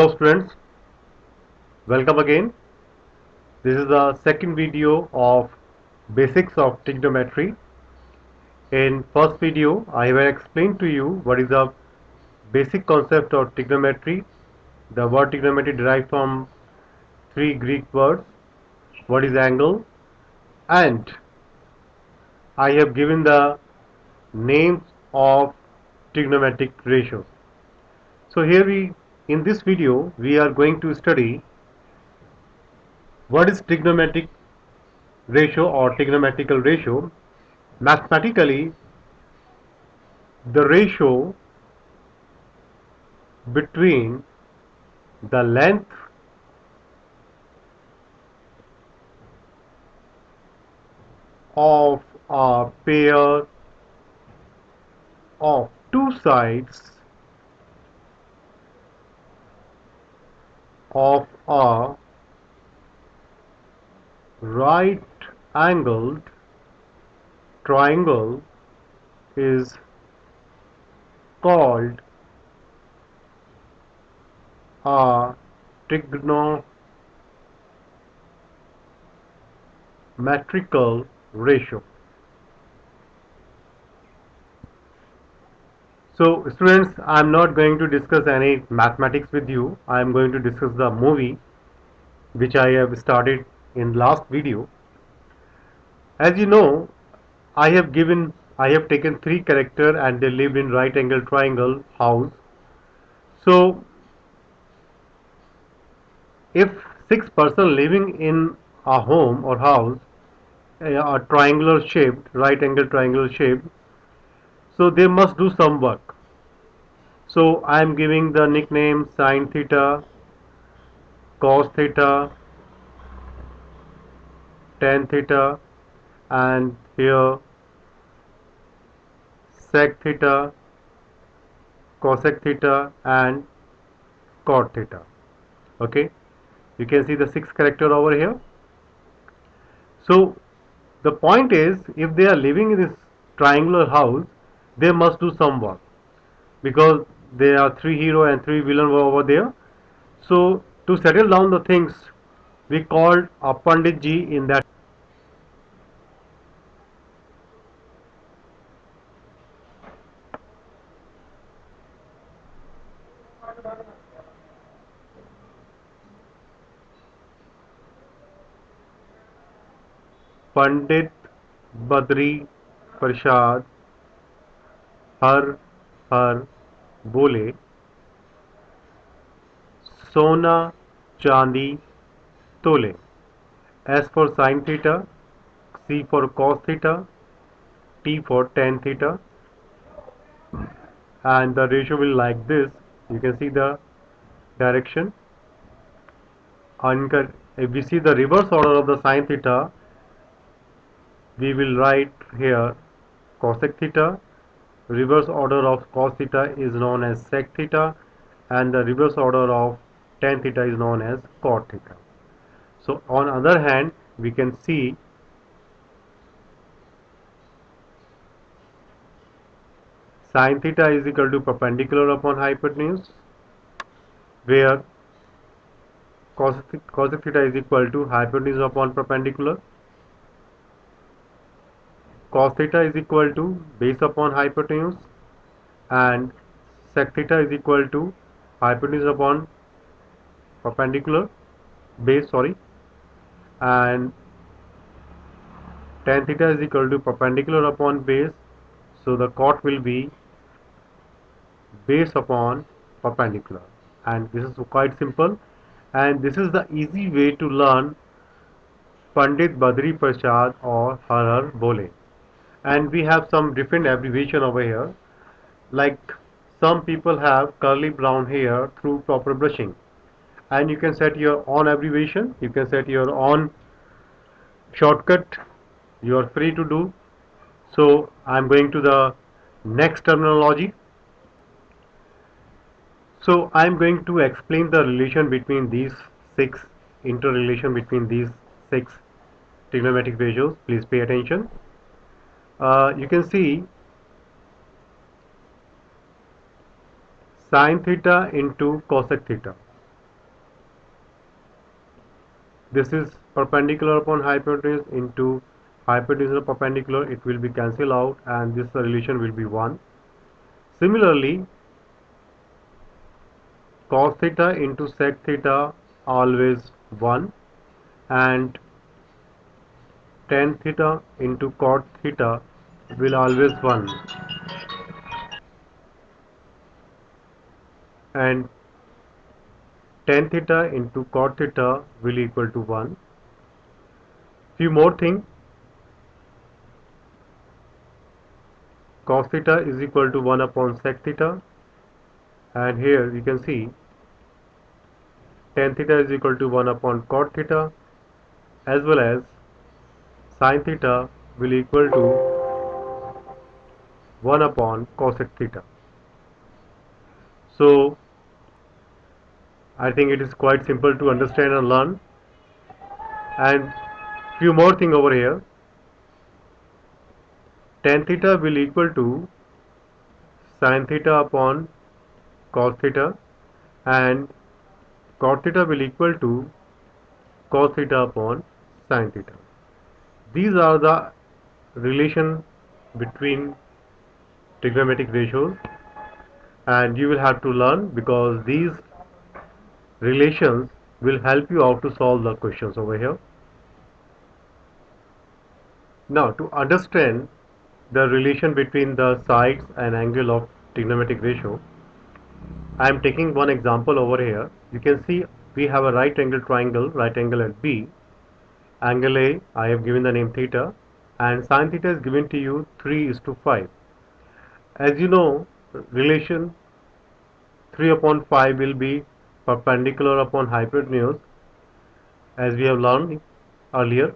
Hello students, welcome again. This is the second video of basics of trigonometry. In first video, I will explain to you what is the basic concept of trigonometry. The word trigonometry derived from three Greek words. What is angle? And I have given the names of trigonometric ratios. So in this video, we are going to study what is trigonometric ratio or trigonometrical ratio. Mathematically, the ratio between the length of a pair of two sides of a right angled triangle is called a trigonometrical ratio. So students, I am not going to discuss any mathematics with you. I am going to discuss the movie which I have started in last video. As you know, I have taken three characters and they lived in right angle triangle house. So if six person living in a home or house, a triangular shaped, right angle triangular shaped, so they must do some work. So I am giving the nickname sine theta, cos theta, tan theta, and here sec theta, cosec theta, and cot theta. Okay, you can see the six character over here. So the point is, if they are living in this triangular house, they must do some work because there are three hero and three villain were over there. So to settle down the things, we called a Pandit ji in that. Pandit Badri Prasad हर हर बोले सोना चांदी तोले. S for sin theta, C for cos theta, T for tan theta, and the ratio will like this. You can see the direction. If we see the reverse order of the sin theta, we will write here cosec theta. Reverse order of cos theta is known as sec theta, and the reverse order of tan theta is known as cot theta. So on other hand, we can see sin theta is equal to perpendicular upon hypotenuse, where cosec theta is equal to hypotenuse upon perpendicular. Cos theta is equal to base upon hypotenuse, and sec theta is equal to hypotenuse upon perpendicular base, sorry, and tan theta is equal to perpendicular upon base, so the cot will be base upon perpendicular, and this is quite simple, and this is the easy way to learn Pandit Badri Prasad or Har Har Bole. And we have some different abbreviation over here, like some people have curly brown hair through proper brushing, and you can set your own abbreviation, you can set your own shortcut, you are free to do. So I'm going to the next terminology. So I'm going to explain the relation between these six, interrelation between these six trigonometric ratios. Please pay attention. You can see sin theta into cosec theta. this is perpendicular upon hypotenuse into hypotenuse perpendicular, it will be cancelled out and this relation will be 1. Similarly, cos theta into sec theta always 1, and tan theta into cot theta will always 1, and tan theta into cot theta will equal to 1. Few more things. Cos theta is equal to 1 upon sec theta, and here you can see tan theta is equal to 1 upon cot theta, as well as sin theta will equal to 1 upon cosec theta. So I think it is quite simple to understand and learn. And few more thing over here. Tan theta will equal to sin theta upon cos theta, and cot theta will equal to cos theta upon sin theta. These are the relation between trigonometric ratios, and you will have to learn because these relations will help you out to solve the questions over here. Now, to understand the relation between the sides and angle of trigonometric ratio, I am taking one example over here. You can see we have a right angle triangle, right angle at B. Angle A, I have given the name theta, and sin theta is given to you 3:5. As you know, relation 3 upon 5 will be perpendicular upon hypotenuse, as we have learned earlier.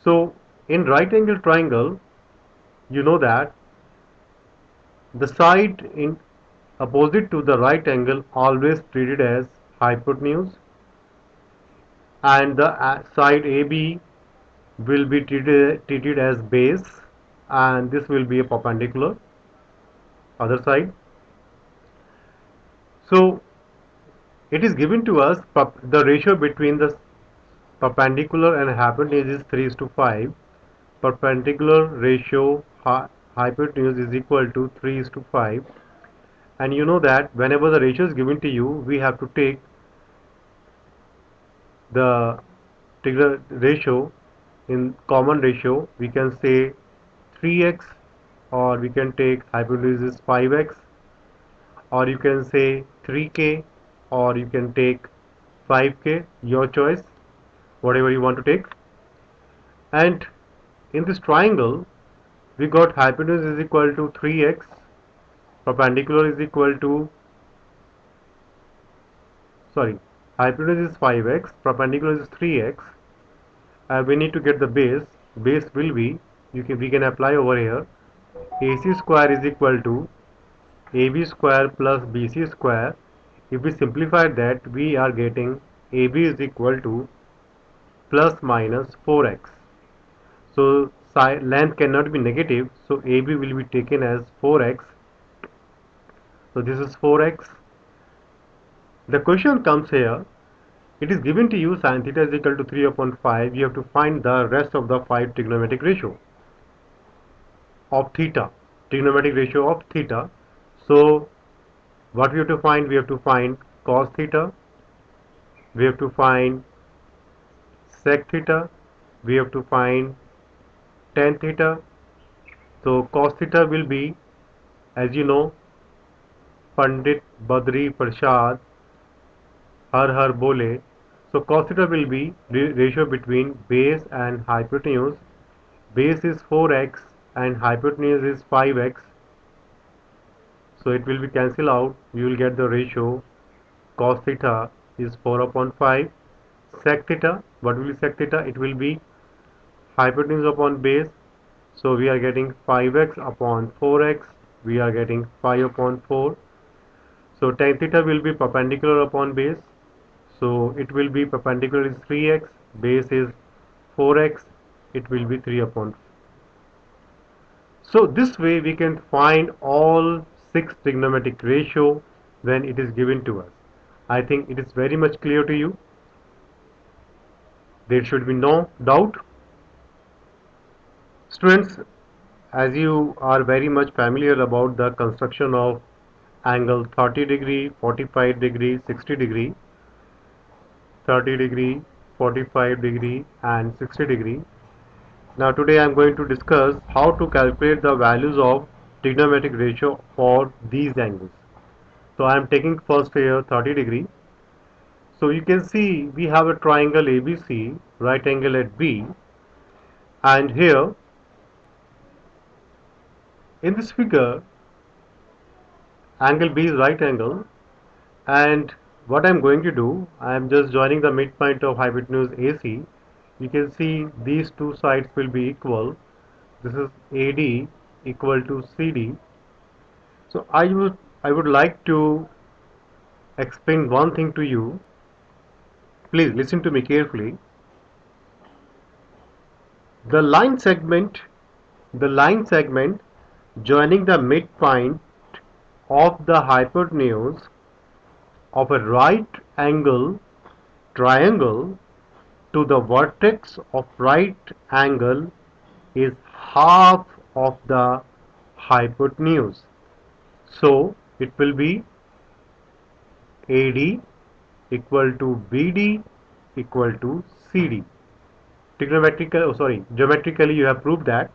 So in right angle triangle, you know that the side in opposite to the right angle always treated as hypotenuse, and the side AB will be treated as base, and this will be a perpendicular other side. So it is given to us the ratio between the perpendicular and hypotenuse is 3:5. Perpendicular ratio hypotenuse is equal to 3:5, and you know that whenever the ratio is given to you, we have to take the ratio in common ratio. We can say 3x, or we can take hypotenuse is 5x, or you can say 3k, or you can take 5k, your choice, whatever you want to take. And in this triangle, we got hypotenuse is equal to 3x, perpendicular is equal to, sorry, hypotenuse is 5x, perpendicular is 3x. We need to get the base. Base will be, we can apply over here, AC square is equal to AB square plus BC square. If we simplify that, we are getting AB is equal to plus minus 4x. So length cannot be negative, so AB will be taken as 4x. So this is 4x. The question comes here. It is given to you sin theta is equal to 3 upon 5. You have to find the rest of the 5 trigonometric ratio of theta. Trigonometric ratio of theta. So what we have to find? We have to find cos theta. We have to find sec theta. We have to find tan theta. So cos theta will be, as you know, Pandit Badri Prasad Har Har Bole. So cos theta will be ratio between base and hypotenuse. Base is 4x and hypotenuse is 5x. So it will be cancelled out. You will get the ratio cos theta is 4 upon 5. Sec theta, what will be sec theta? It will be hypotenuse upon base. So we are getting 5x upon 4x. We are getting 5 upon 4. So tan theta will be perpendicular upon base. So it will be perpendicular is 3x, base is 4x, it will be 3 upon 4. So this way we can find all 6 trigonometric ratio when it is given to us. I think it is very much clear to you. There should be no doubt. Students, as you are very much familiar about the construction of angle 30 degree, 45 degree, 60 degree, 30 degree, 45 degree and 60 degree. Now today I am going to discuss how to calculate the values of trigonometric ratio for these angles. So I am taking first here 30 degree. So you can see we have a triangle ABC, right angle at B, and here in this figure angle B is right angle, and what I am going to do, I am just joining the midpoint of hypotenuse AC. You can see these two sides will be equal. This is AD equal to CD. So I would like to explain one thing to you. Please listen to me carefully. The line segment, the line segment joining the midpoint of the hypotenuse of a right angle triangle to the vertex of right angle is half of the hypotenuse. So it will be AD equal to BD equal to CD. Geometrically you have proved that.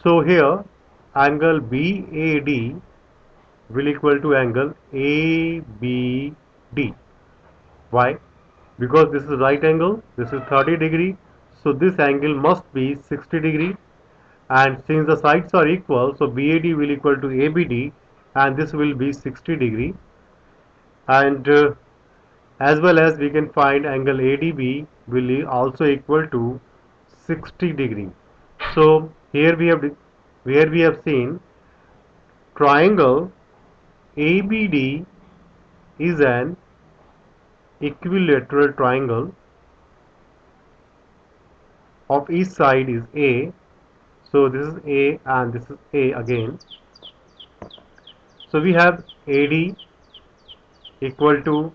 So here angle BAD will equal to angle ABD. Why? Because this is right angle, this is 30 degree, so this angle must be 60 degree, and since the sides are equal, so BAD will equal to ABD, and this will be 60 degree, and as well as we can find angle ADB will also equal to 60 degree. So here we have seen triangle ABD is an equilateral triangle of each side is A. So this is A and this is A again. So we have AD equal to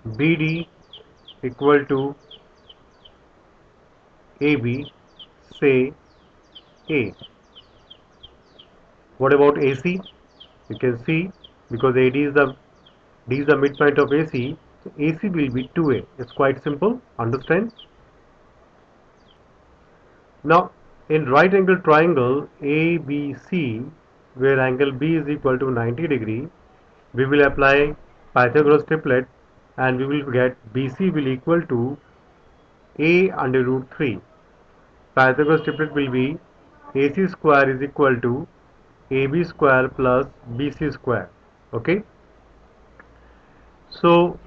BD equal to AB, say A. What about AC? You can see because AD is the D is the midpoint of AC, so AC will be 2A. It's quite simple, understand? Now in right angle triangle ABC, where angle B is equal to 90 degree, we will apply Pythagoras triplet and we will get BC will equal to A under root 3. Pythagoras triplet will be AC square is equal to AB square plus BC square. Okay. So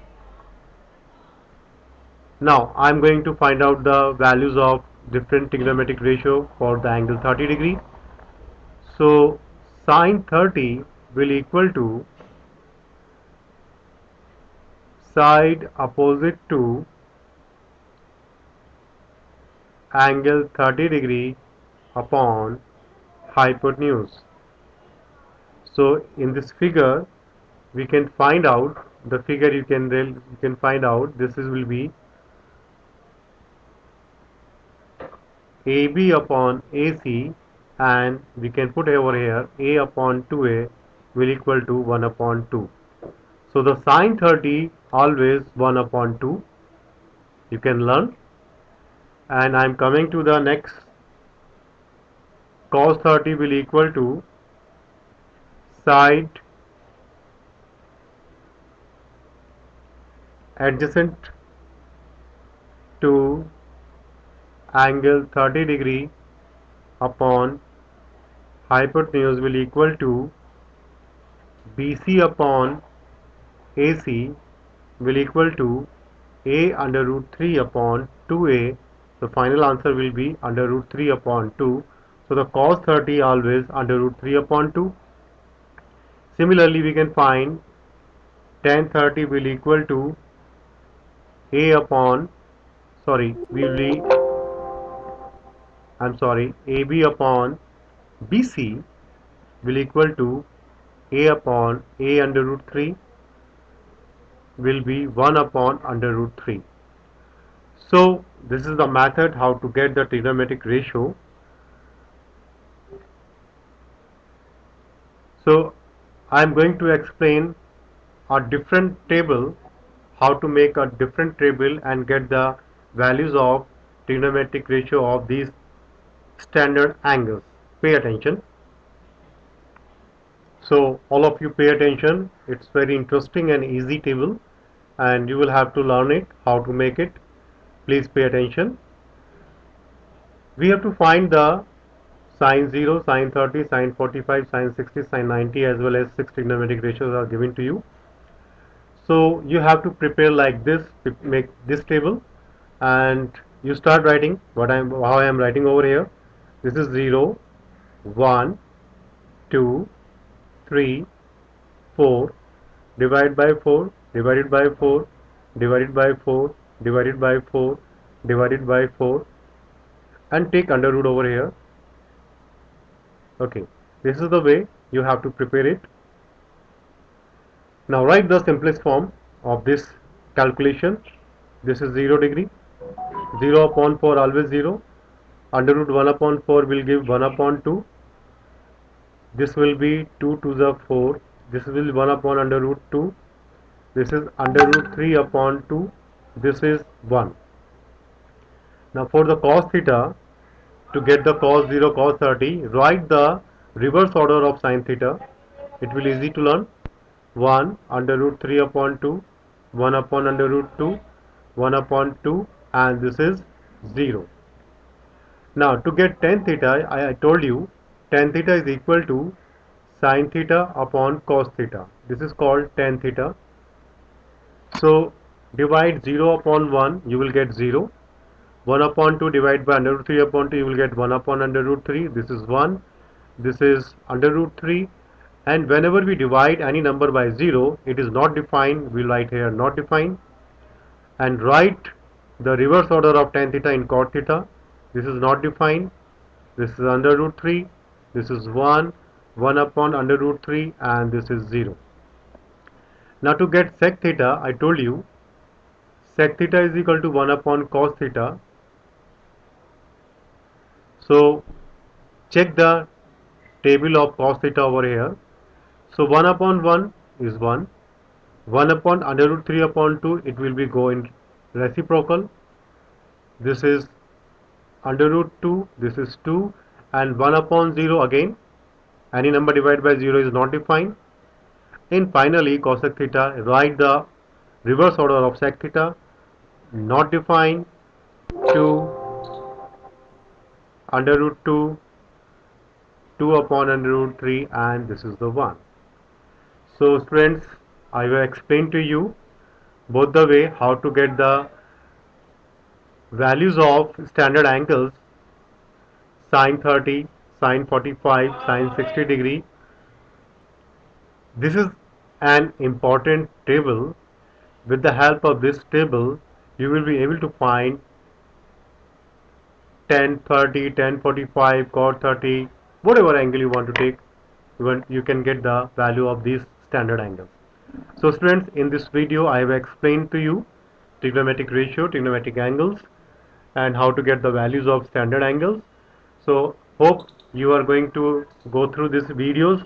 now I am going to find out the values of different trigonometric ratio for the angle 30 degree. So sine 30 will equal to side opposite to angle 30 degree upon hypotenuse. So in this figure we can find out the figure you can find out this is will be AB upon AC, and we can put over here A upon 2A will equal to 1 upon 2. So the sine 30 always 1 upon 2 you can learn, and I am coming to the next. Cos 30 will equal to side adjacent to angle 30 degree upon hypotenuse will equal to BC upon AC will equal to A under root 3 upon 2A. The final answer will be under root 3 upon 2. So the cos 30 always under root 3 upon 2. Similarly, we can find tan 30 will equal to A upon, sorry, AB upon BC will equal to A upon A under root 3. will be 1 upon under root 3. So this is the method how to get the trigonometric ratio. So I am going to explain a different table, how to make a different table and get the values of trigonometric ratio of these standard angles. Pay attention. So all of you pay attention. It's very interesting and easy table, and you will have to learn it, how to make it. Please pay attention. We have to find the sine 0, sine 30, sine 45, sine 60, sine 90 as well as 6 trigonometric ratios are given to you. So you have to prepare like this to make this table, and you start writing how I am writing over here. This is 0, 1, 2, 3, 4, divide by 4, divided by 4, divided by 4, divided by 4, divided by 4, and take under root over here. Okay, this is the way you have to prepare it. Now write the simplest form of this calculation. This is 0 degree. 0 upon 4 always 0. Under root 1 upon 4 will give 1 upon 2. This will be 2 to the 4. This will be 1 upon under root 2. This is under root 3 upon 2. This is 1. Now for the cos theta, to get the cos 0, cos 30, write the reverse order of sin theta. It will be easy to learn. 1 under root 3 upon 2, 1 upon under root 2, 1 upon 2, and this is 0. Now to get tan theta, I told you tan theta is equal to sin theta upon cos theta. This is called tan theta. So divide 0 upon 1, you will get 0. 1 upon 2 divided by under root 3 upon 2, you will get 1 upon under root 3. This is 1. This is under root 3. And whenever we divide any number by 0, it is not defined. We write here not defined. And write the reverse order of tan theta in cot theta. This is not defined. This is under root 3. This is 1. 1 upon under root 3, and this is 0. Now to get sec theta, I told you sec theta is equal to 1 upon cos theta. So check the table of cos theta over here. So 1 upon 1 is 1. 1 upon under root 3 upon 2, it will be go in reciprocal. This is under root 2, this is 2, and 1 upon 0 again. Any number divided by 0 is not defined. And finally cosec theta, write the reverse order of sec theta, not defined, 2, under root 2, 2 upon under root 3, and this is the 1. So students, I will explain to you both the way how to get the values of standard angles sine 30, sine 45, sine 60 degree. This is an important table. With the help of this table, you will be able to find tan 30, tan 45, cot 30, whatever angle you want to take, you can get the value of these standard angles. So students, in this video I have explained to you trigonometric ratio, trigonometric angles, and how to get the values of standard angles. So hope you are going to go through these videos,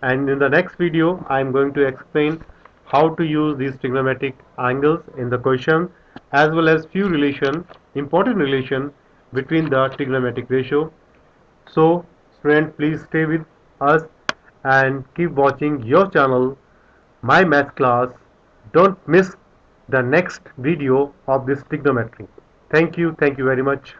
and in the next video I am going to explain how to use these trigonometric angles in the question, as well as few important relation between the trigonometric ratio. So friend, please stay with us and keep watching your channel, My Math Class. Don't miss the next video of this trigonometry. Thank you very much.